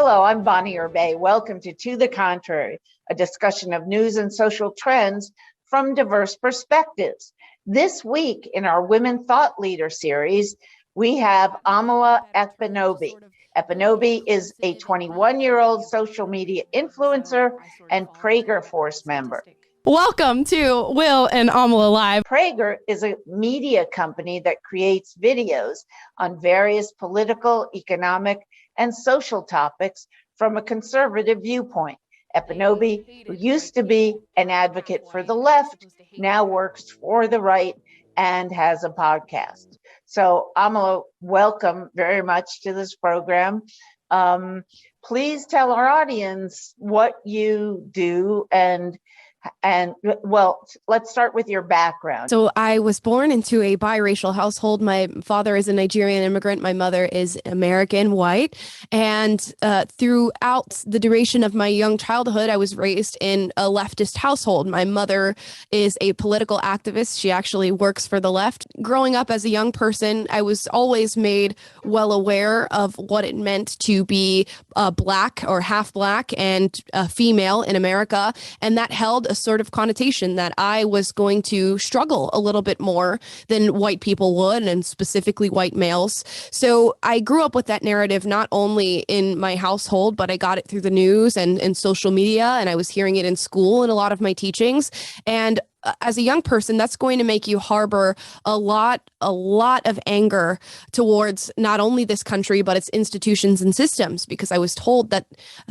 Hello, I'm Bonnie Erbe. Welcome to the Contrary, a discussion of news and social trends from diverse perspectives. This week in our Women Thought Leader series, we have Amala Ekpunobi. Ekpunobi is a 21-year-old social media influencer and Prager Force member. Welcome to Will and Amala Live. Prager is a media company that creates videos on various political, economic, and social topics from a conservative viewpoint. Ekpunobi, who used to be an advocate for the left, now works for the right and has a podcast. So Amala, welcome very much to this program. Please tell our audience what you do and well, let's start with your background. So I was born into a biracial household. My father is a Nigerian immigrant. My mother is American, white. And throughout the duration of my young childhood, I was raised in a leftist household. My mother is a political activist. She actually works for the left. Growing up as a young person, I was always made well aware of what it meant to be Black or half Black and female in America. And that held a sort of connotation that I was going to struggle a little bit more than white people would, and specifically white males. So I grew up with that narrative not only in my household, but I got it through the news and social media, and I was hearing it in school in a lot of my teachings. And as a young person, that's going to make you harbor a lot of anger towards not only this country, but its institutions and systems, because I was told that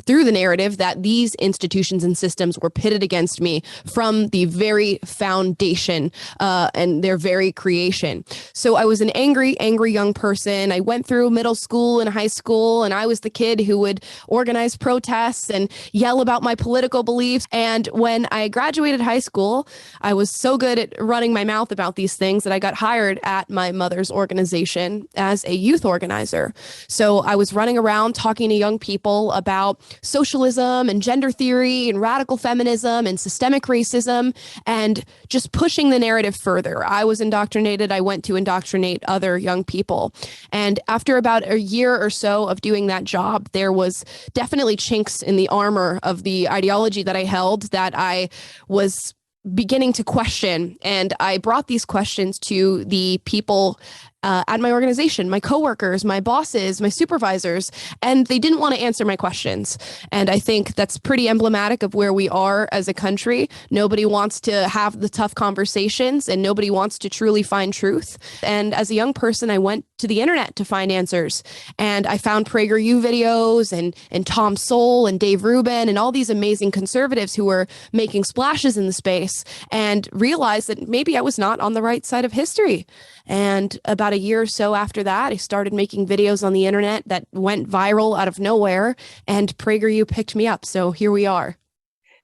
through the narrative that these institutions and systems were pitted against me from the very foundation and their very creation. So I was an angry young person. I went through middle school and high school, and I was the kid who would organize protests and yell about my political beliefs. And when I graduated high school, I was so good at running my mouth about these things that I got hired at my mother's organization as a youth organizer. So I was running around talking to young people about socialism and gender theory and radical feminism and systemic racism and just pushing the narrative further. I was indoctrinated. I went to indoctrinate other young people. And after about a year or so of doing that job, there was definitely chinks in the armor of the ideology that I held that I was beginning to question. And I brought these questions to the people at my organization, my coworkers, my bosses, my supervisors, and they didn't want to answer my questions. And I think that's pretty emblematic of where we are as a country. Nobody wants to have the tough conversations, and nobody wants to truly find truth. And as a young person, I went to the internet to find answers. And I found Prager U videos and Tom Sowell and Dave Rubin and all these amazing conservatives who were making splashes in the space, and realized that maybe I was not on the right side of history. And about a year or so after that, I started making videos on the internet that went viral out of nowhere, and Prager U picked me up. So here we are.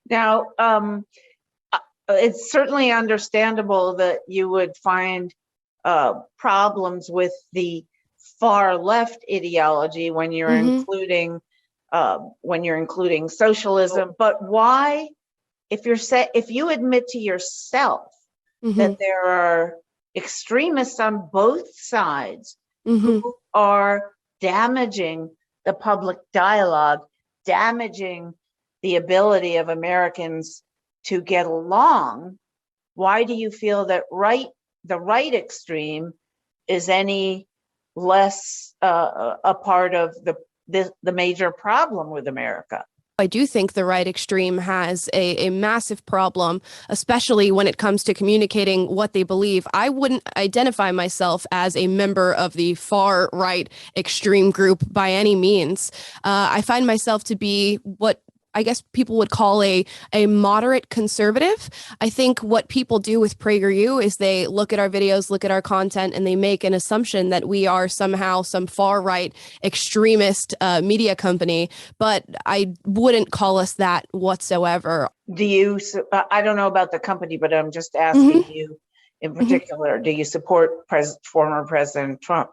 Now, it's certainly understandable that you would find problems with the far left ideology when you're including socialism. But why, if you admit to yourself that there are extremists on both sides who are damaging the public dialogue, damaging the ability of Americans to get along, why do you feel that the right extreme is any less a part of the major problem with America? I do think the right extreme has a massive problem, especially when it comes to communicating what they believe. I wouldn't identify myself as a member of the far right extreme group by any means. I find myself to be what I guess people would call a moderate conservative. I think what people do with Prager U is they look at our videos, look at our content, and they make an assumption that we are somehow some far right extremist media company. But I wouldn't call us that whatsoever. I don't know about the company, but I'm just asking you in particular, do you support former President Trump?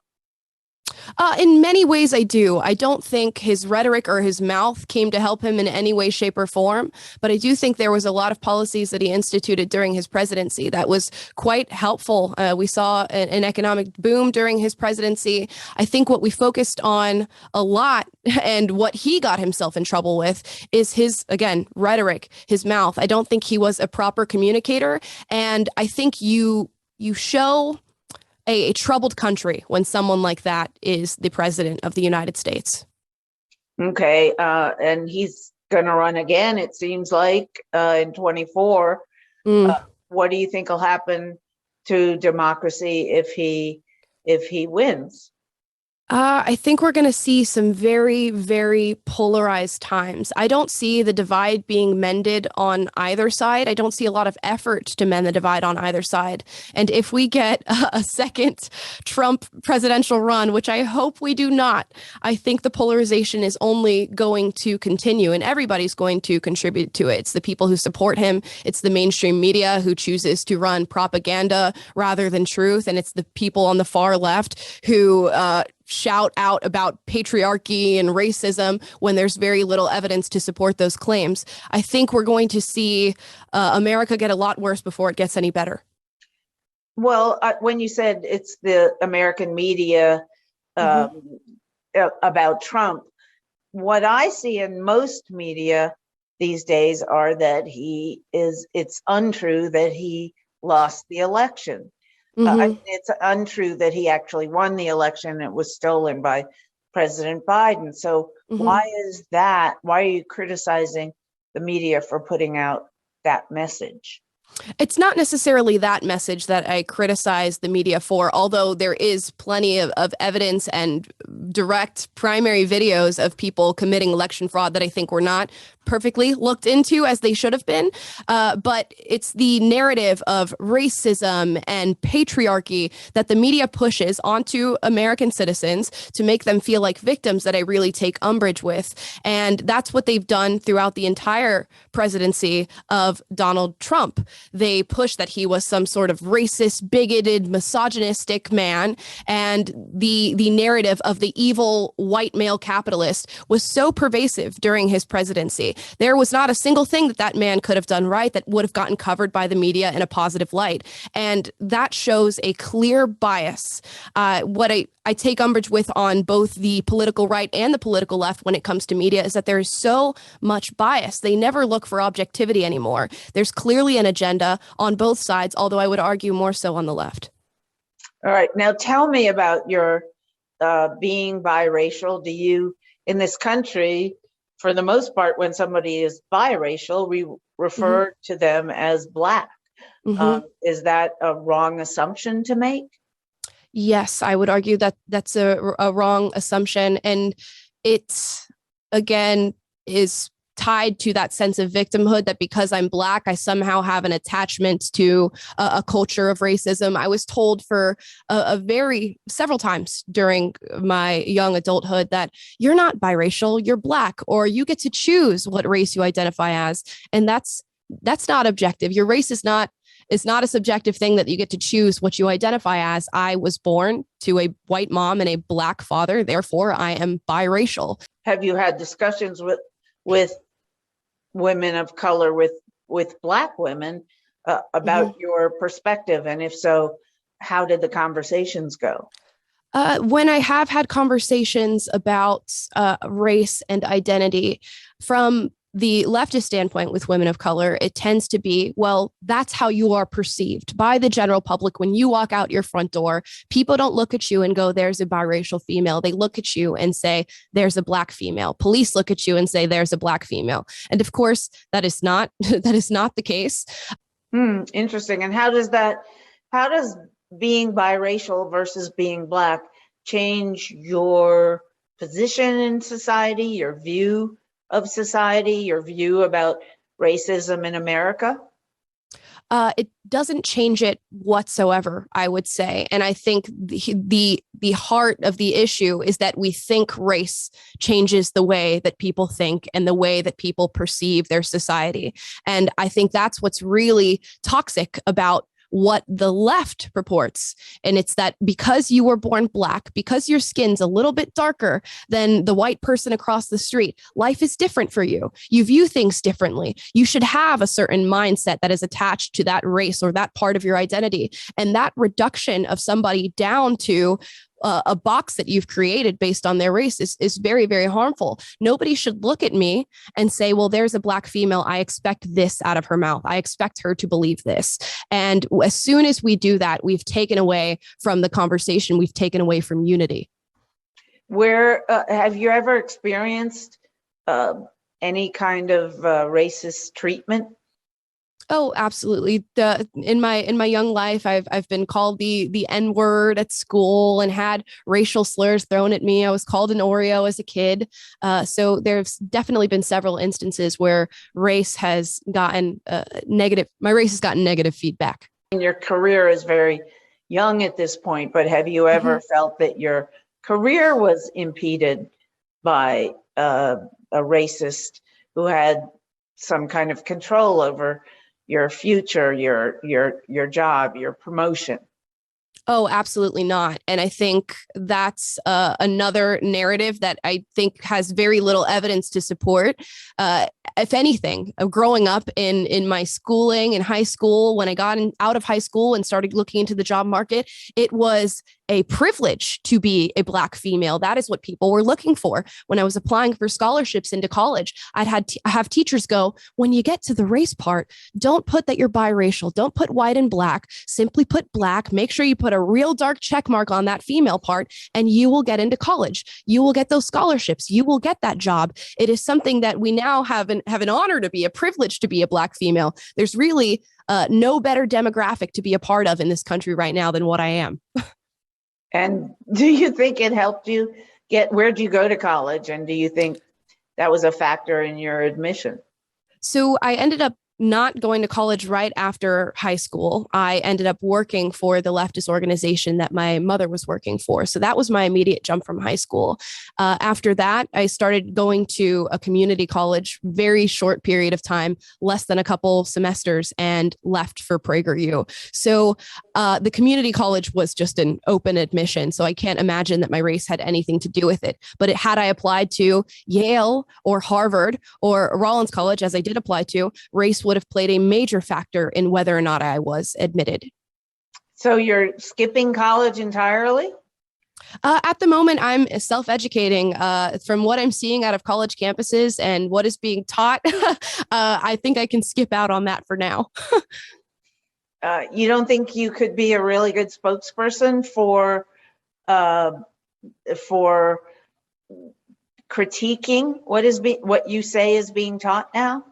In many ways, I do. I don't think his rhetoric or his mouth came to help him in any way, shape, or form. But I do think there was a lot of policies that he instituted during his presidency that was quite helpful. We saw an economic boom during his presidency. I think what we focused on a lot and what he got himself in trouble with is his, again, rhetoric, his mouth. I don't think he was a proper communicator. And I think you show a troubled country when someone like that is the president of the United States. Okay, and he's going to run again, it seems like, in 24. What do you think will happen to democracy if he wins? I think we're going to see some very, very polarized times. I don't see the divide being mended on either side. I don't see a lot of effort to mend the divide on either side. And if we get a second Trump presidential run, which I hope we do not, I think the polarization is only going to continue and everybody's going to contribute to it. It's the people who support him. It's the mainstream media who chooses to run propaganda rather than truth. And it's the people on the far left who shout out about patriarchy and racism when there's very little evidence to support those claims. I think we're going to see America get a lot worse before it gets any better. Well, when you said it's the American media about Trump, what I see in most media these days are that it's untrue that he lost the election. It's untrue that he actually won the election. It was stolen by President Biden. So why is that? Why are you criticizing the media for putting out that message? It's not necessarily that message that I criticize the media for, although there is plenty of evidence and direct primary videos of people committing election fraud that I think were not perfectly looked into as they should have been. But it's the narrative of racism and patriarchy that the media pushes onto American citizens to make them feel like victims that I really take umbrage with. And that's what they've done throughout the entire presidency of Donald Trump. They pushed that he was some sort of racist, bigoted, misogynistic man. And the narrative of the evil white male capitalist was so pervasive during his presidency. There was not a single thing that man could have done right that would have gotten covered by the media in a positive light. And that shows a clear bias. What I take umbrage with on both the political right and the political left when it comes to media is that there is so much bias. They never look for objectivity anymore. There's clearly an agenda on both sides, although I would argue more so on the left. All right. Now tell me about your being biracial. Do you, in this country, for the most part, when somebody is biracial, we refer to them as Black. Is that a wrong assumption to make? Yes, I would argue that that's a wrong assumption. And it, again, is tied to that sense of victimhood that because I'm Black, I somehow have an attachment to a culture of racism. I was told for several times during my young adulthood that you're not biracial, you're Black, or you get to choose what race you identify as. And that's not objective. Your race is not a subjective thing that you get to choose what you identify as. I was born to a white mom and a Black father. Therefore, I am biracial. Have you had discussions with women of color, with Black women about your perspective? And if so, how did the conversations go? When I have had conversations about race and identity from the leftist standpoint with women of color, it tends to be, well, that's how you are perceived by the general public. When you walk out your front door, people don't look at you and go, there's a biracial female. They look at you and say, there's a Black female. Police look at you and say, there's a Black female. And of course, that is not the case. Interesting. And how does being biracial versus being Black change your position in society, your view of society, your view about racism in America? It doesn't change it whatsoever, I would say. And I think the heart of the issue is that we think race changes the way that people think and the way that people perceive their society. And I think that's what's really toxic about what the left purports. And it's that because you were born Black, because your skin's a little bit darker than the white person across the street, life is different for you. You view things differently. You should have a certain mindset that is attached to that race or that part of your identity. And that reduction of somebody down to a box that you've created based on their race is very, very harmful. Nobody should look at me and say, well, there's a Black female. I expect this out of her mouth. I expect her to believe this. And as soon as we do that, we've taken away from the conversation. We've taken away from unity. Where have you ever experienced any kind of racist treatment? Oh, absolutely. In my young life, I've been called the N-word at school and had racial slurs thrown at me. I was called an Oreo as a kid. So there's definitely been several instances where race has gotten negative. My race has gotten negative feedback. Your career is very young at this point, but have you ever felt that your career was impeded by a racist who had some kind of control over your future, your job, your promotion? Oh, absolutely not. And I think that's another narrative that I think has very little evidence to support. If anything, growing up in my schooling in high school, when I got out of high school and started looking into the job market, it was a privilege to be a Black female. That is what people were looking for. When I was applying for scholarships into college, I'd have teachers go, when you get to the race part, don't put that you're biracial. Don't put white and Black. Simply put Black. Make sure you put a real dark check mark on that female part, and you will get into college. You will get those scholarships. You will get that job. It is something that we now have an honor to be, a privilege to be a Black female. There's really no better demographic to be a part of in this country right now than what I am. And do you think it helped you where'd you go to college? And do you think that was a factor in your admission? So I ended up not going to college right after high school. I ended up working for the leftist organization that my mother was working for. So that was my immediate jump from high school. After that, I started going to a community college, very short period of time, less than a couple semesters, and left for Prager U. So the community college was just an open admission. So I can't imagine that my race had anything to do with it. But had I applied to Yale or Harvard or Rollins College, as I did apply to, race would have played a major factor in whether or not I was admitted. So you're skipping college entirely? At the moment, I'm self-educating. From what I'm seeing out of college campuses and what is being taught, I think I can skip out on that for now. You don't think you could be a really good spokesperson for critiquing what you say is being taught now?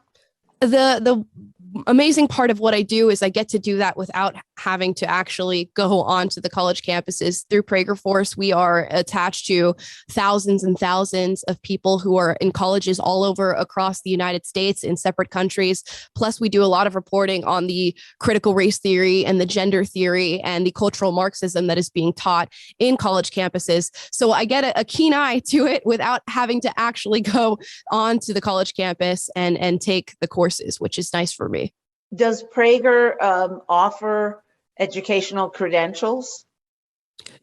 The amazing part of what I do is I get to do that without having to actually go onto the college campuses. Through Prager Force, we are attached to thousands and thousands of people who are in colleges all over across the United States in separate countries. Plus, we do a lot of reporting on the critical race theory and the gender theory and the cultural Marxism that is being taught in college campuses. So I get a keen eye to it without having to actually go onto the college campus and take the courses, which is nice for me. Does Prager offer educational credentials?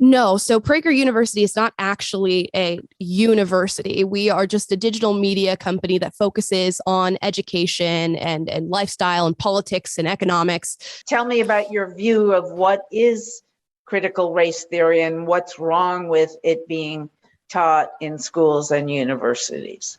No. So Prager University is not actually a university. We are just a digital media company that focuses on education and lifestyle and politics and economics. Tell me about your view of what is critical race theory and what's wrong with it being taught in schools and universities.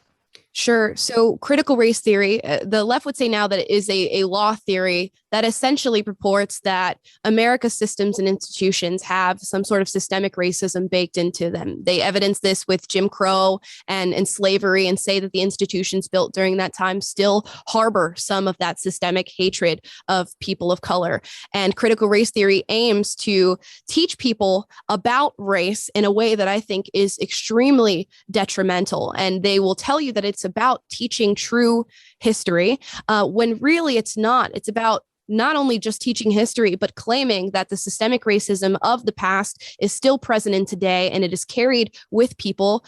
Sure. So critical race theory, the left would say now that it is a law theory that essentially purports that America's systems and institutions have some sort of systemic racism baked into them. They evidence this with Jim Crow and slavery and say that the institutions built during that time still harbor some of that systemic hatred of people of color. And critical race theory aims to teach people about race in a way that I think is extremely detrimental. And they will tell you that it's about teaching true history, when really it's not. It's about not only just teaching history, but claiming that the systemic racism of the past is still present in today, and it is carried with people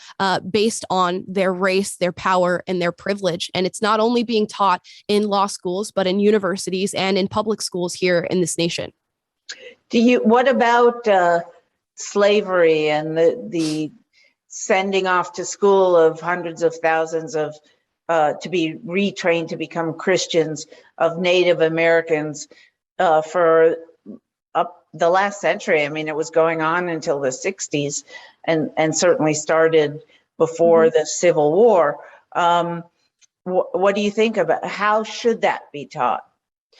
based on their race, their power, and their privilege. And it's not only being taught in law schools, but in universities and in public schools here in this nation. What about slavery and the sending off to school of hundreds of thousands of to be retrained to become Christians of Native Americans for up the last century? I mean, it was going on until the 60s and certainly started before the Civil War. What do you think about how should that be taught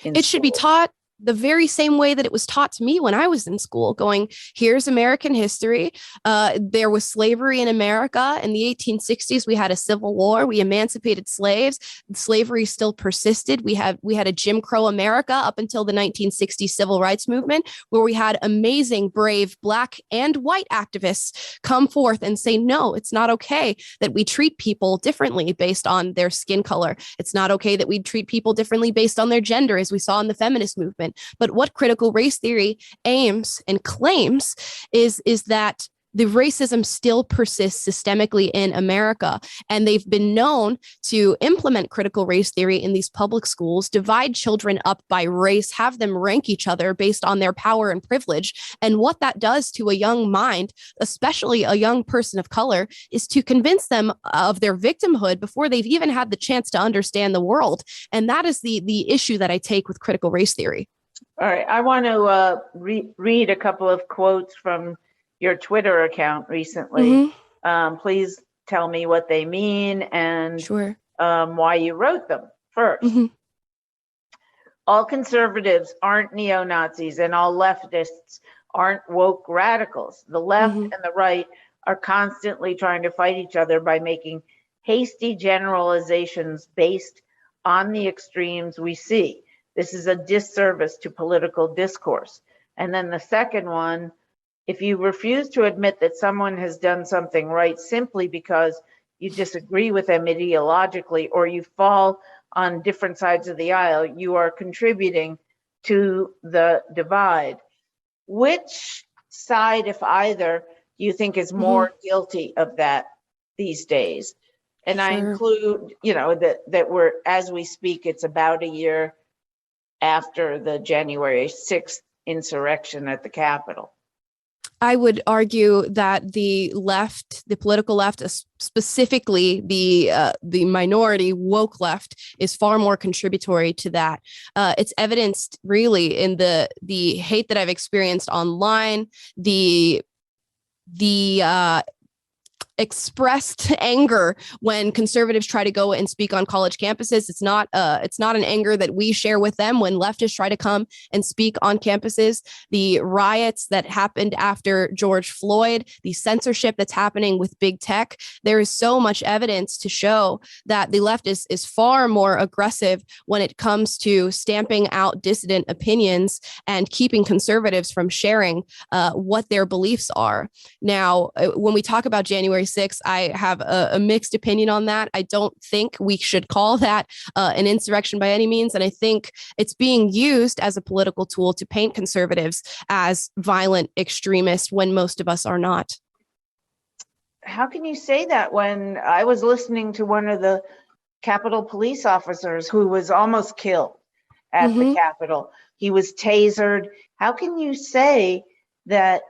in It should be taught the very same way that it was taught to me when I was in school, going, here's American history. There was slavery in America. In the 1860s, we had a civil war. We emancipated slaves. Slavery still persisted. We had a Jim Crow America up until the 1960s civil rights movement, where we had amazing, brave Black and white activists come forth and say, no, it's not okay that we treat people differently based on their skin color. It's not okay that we treat people differently based on their gender, as we saw in the feminist movement. But what critical race theory aims and claims is that the racism still persists systemically in America. And they've been known to implement critical race theory in these public schools, divide children up by race, have them rank each other based on their power and privilege. And what that does to a young mind, especially a young person of color, is to convince them of their victimhood before they've even had the chance to understand the world. And that is the issue that I take with critical race theory. All right, I want to read a couple of quotes from your Twitter account recently. Please tell me what they mean and why you wrote them. First, all conservatives aren't neo-Nazis and all leftists aren't woke radicals. The left and the right are constantly trying to fight each other by making hasty generalizations based on the extremes we see. This is a disservice to political discourse. And then the second one, if you refuse to admit that someone has done something right simply because you disagree with them ideologically or you fall on different sides of the aisle, you are contributing to the divide. Which side, if either, do you think is more guilty of that these days? And I include, that we're, as we speak, it's about a year after the January 6th insurrection at the Capitol. I would argue that the left, the political left, specifically the minority woke left, is far more contributory to that. It's evidenced really in the hate that I've experienced online, the expressed anger when conservatives try to go and speak on college campuses. It's not an anger that we share with them when leftists try to come and speak on campuses. The riots that happened after George Floyd, the censorship that's happening with big tech. There is so much evidence to show that the left is far more aggressive when it comes to stamping out dissident opinions and keeping conservatives from sharing what their beliefs are. Now, when we talk about January 6th, I have a mixed opinion on that. I don't think we should call that an insurrection by any means. And I think it's being used as a political tool to paint conservatives as violent extremists when most of us are not. How can you say that when I was listening to one of the Capitol police officers who was almost killed at the Capitol? He was tasered. How can you say that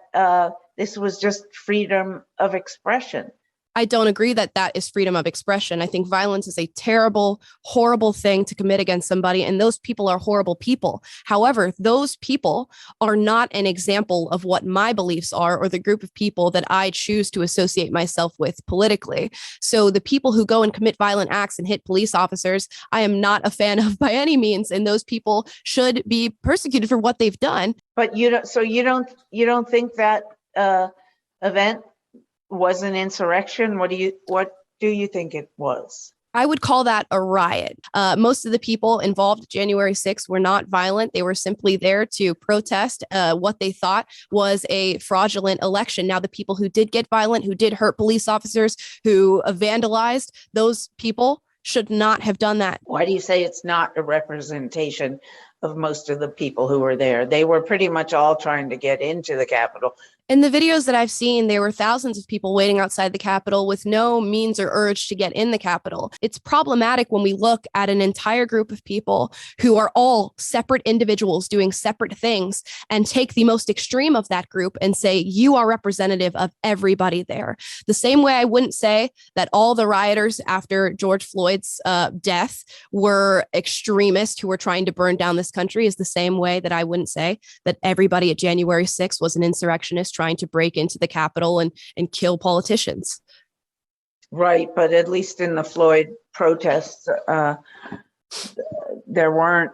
this was just freedom of expression? I don't agree that that is freedom of expression. I think violence is a terrible, horrible thing to commit against somebody, and those people are horrible people. However, those people are not an example of what my beliefs are or the group of people that I choose to associate myself with politically. So the people who go and commit violent acts and hit police officers, I am not a fan of by any means, and those people should be persecuted for what they've done. But you don't think that event was an insurrection? What do you think it was? I would call that a riot. Most of the people involved January 6th were not violent. They were simply there to protest what they thought was a fraudulent election. Now, the people who did get violent, who did hurt police officers, who vandalized, those people should not have done that. Why do you say it's not a representation of most of the people who were there? They were pretty much all trying to get into the Capitol In the videos that I've seen, there were thousands of people waiting outside the Capitol with no means or urge to get in the Capitol. It's problematic when we look at an entire group of people who are all separate individuals doing separate things and take the most extreme of that group and say, you are representative of everybody there. The same way I wouldn't say that all the rioters after George Floyd's death were extremists who were trying to burn down this country is the same way that I wouldn't say that everybody at January 6th was an insurrectionist trying to break into the Capitol and kill politicians. Right, but at least in the Floyd protests, there weren't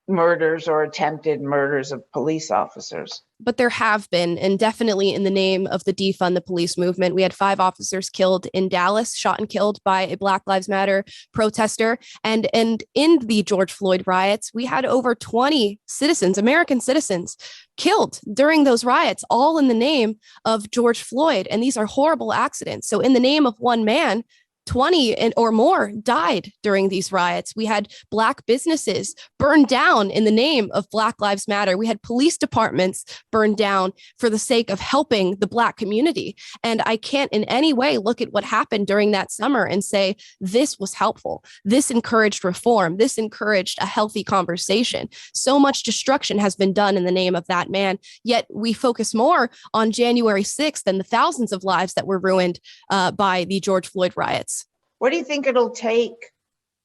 murders or attempted murders of police officers. But there have been, and definitely in the name of the defund the police movement. We had 5 officers killed in Dallas, shot and killed by a Black Lives Matter protester. And in the George Floyd riots, we had over 20 citizens, American citizens, killed during those riots, all in the name of George Floyd. And these are horrible accidents. So in the name of one man, 20 or more died during these riots. We had Black businesses burned down in the name of Black Lives Matter. We had police departments burned down for the sake of helping the Black community. And I can't in any way look at what happened during that summer and say, this was helpful. This encouraged reform. This encouraged a healthy conversation. So much destruction has been done in the name of that man. Yet we focus more on January 6th and the thousands of lives that were ruined by the George Floyd riots. What do you think it'll take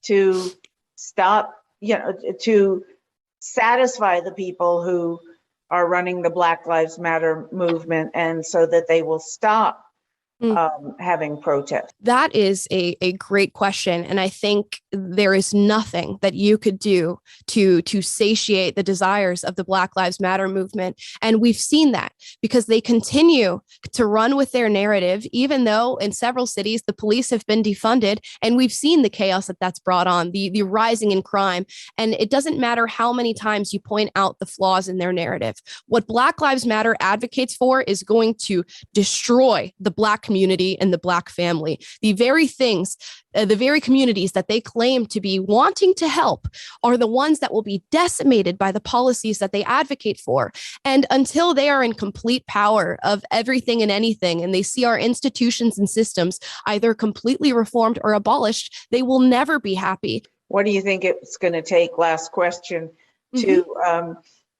to stop, to satisfy the people who are running the Black Lives Matter movement, and so that they will stop having protests? That is a great question. And I think there is nothing that you could do to satiate the desires of the Black Lives Matter movement. And we've seen that because they continue to run with their narrative, even though in several cities, the police have been defunded. And we've seen the chaos that that's brought on, the rising in crime. And it doesn't matter how many times you point out the flaws in their narrative. What Black Lives Matter advocates for is going to destroy the Black community and the Black family. The very things, the very communities that they claim to be wanting to help are the ones that will be decimated by the policies that they advocate for. And until they are in complete power of everything and anything, and they see our institutions and systems either completely reformed or abolished, they will never be happy. What do you think it's going to take, last question, to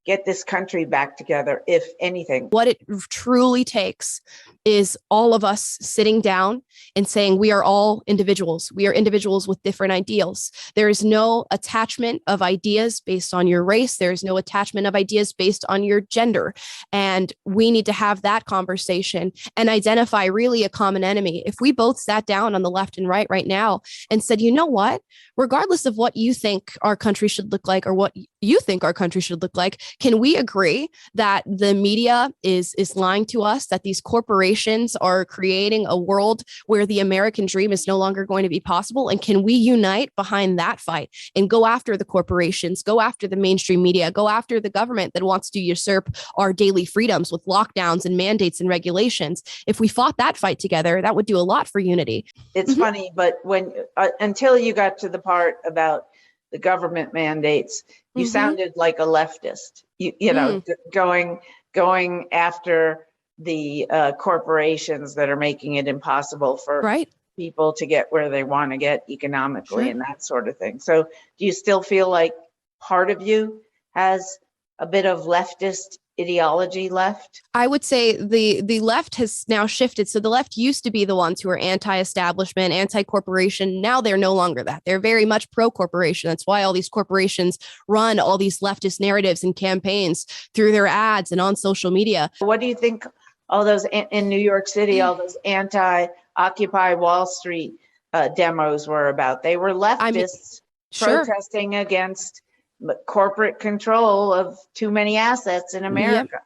get this country back together, if anything? What it truly takes is all of us sitting down and saying we are all individuals. We are individuals with different ideals. There is no attachment of ideas based on your race. There is no attachment of ideas based on your gender. And we need to have that conversation and identify really a common enemy. If we both sat down on the left and right now and said, you know what, regardless of what you think our country should look like or what you think our country should look like, can we agree that the media is lying to us, that these corporations are creating a world where the American dream is no longer going to be possible? And can we unite behind that fight and go after the corporations, go after the mainstream media, go after the government that wants to usurp our daily freedoms with lockdowns and mandates and regulations? If we fought that fight together, that would do a lot for unity. It's funny, but when until you got to the part about the government mandates, you sounded like a leftist. You know, going after the corporations that are making it impossible for people to get where they want to get economically and that sort of thing. So do you still feel like part of you has a bit of leftist ideology left? I would say the left has now shifted. So the left used to be the ones who were anti-establishment, anti-corporation. Now they're no longer that. They're very much pro-corporation. That's why all these corporations run all these leftist narratives and campaigns through their ads and on social media. What do you think all those in New York City, all those anti-Occupy Wall Street demos were about? They were leftists protesting against corporate control of too many assets in America. Yep.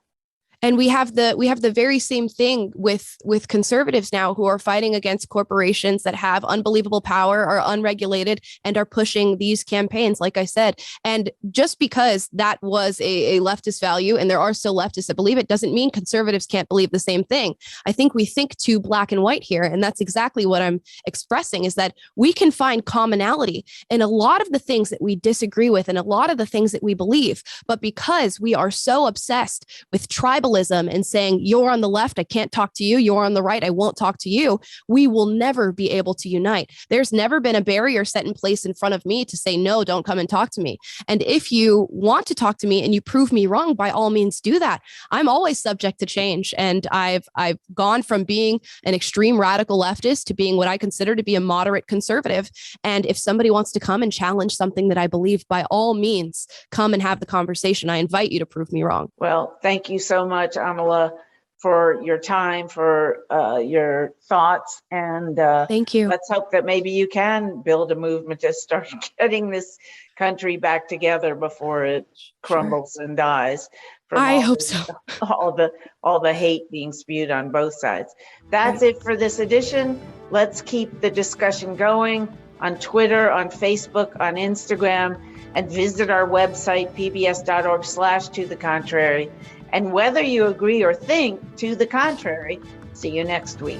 And we have the very same thing with conservatives now who are fighting against corporations that have unbelievable power, are unregulated, and are pushing these campaigns, like I said. And just because that was a leftist value, and there are still leftists that believe it, doesn't mean conservatives can't believe the same thing. I think we think too black and white here. And that's exactly what I'm expressing, is that we can find commonality in a lot of the things that we disagree with and a lot of the things that we believe. But because we are so obsessed with tribalism tribalism and saying, you're on the left, I can't talk to you. You're on the right, I won't talk to you. We will never be able to unite. There's never been a barrier set in place in front of me to say, no, don't come and talk to me. And if you want to talk to me and you prove me wrong, by all means do that. I'm always subject to change. And I've gone from being an extreme radical leftist to being what I consider to be a moderate conservative. And if somebody wants to come and challenge something that I believe, by all means, come and have the conversation. I invite you to prove me wrong. Well, thank you so much, Amala, for your time, for your thoughts. And thank you. Let's hope that maybe you can build a movement to start getting this country back together before it crumbles and dies. I hope so. All the hate being spewed on both sides. That's it for this edition. Let's keep the discussion going on Twitter, on Facebook, on Instagram, and visit our website, pbs.org/tothecontrary. And whether you agree or think to the contrary, see you next week.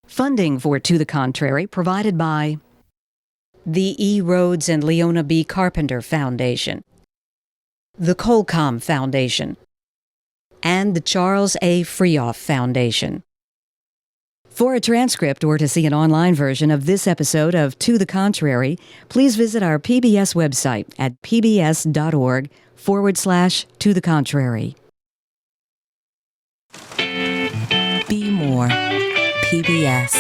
Funding for To the Contrary provided by the E. Rhodes and Leona B. Carpenter Foundation, the Colcom Foundation, and the Charles A. Freoff Foundation. For a transcript or to see an online version of this episode of To the Contrary, please visit our PBS website at pbs.org/To the Contrary. Be more PBS.